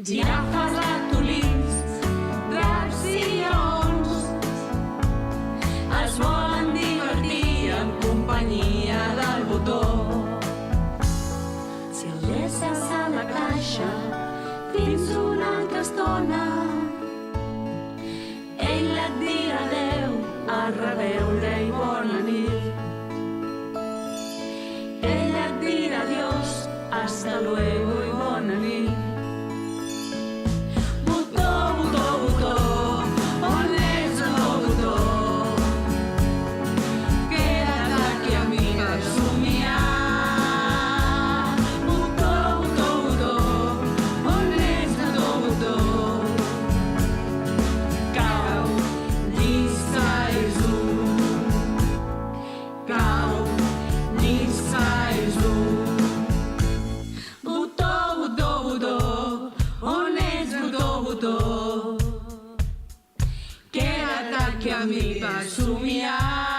girafes, ratolins, dracs i lleons es volen divertir en companyia del botó. Si el deixes a la caixa fins una altra estona, ell et dirà adéu, a reveure i bona nit. Ell et dirà adiós, hasta luego i bona nit. Botó, botó, botó, on ets, botó, botó? Queda't aquí amb mi per somiar. Botó, botó, botó, on ets, botó, botó? Cau, lliça i zoom. Cau, lliça i zoom. Botó, botó, botó, on ets, botó, botó? Queda't aquí amb mi per somiar.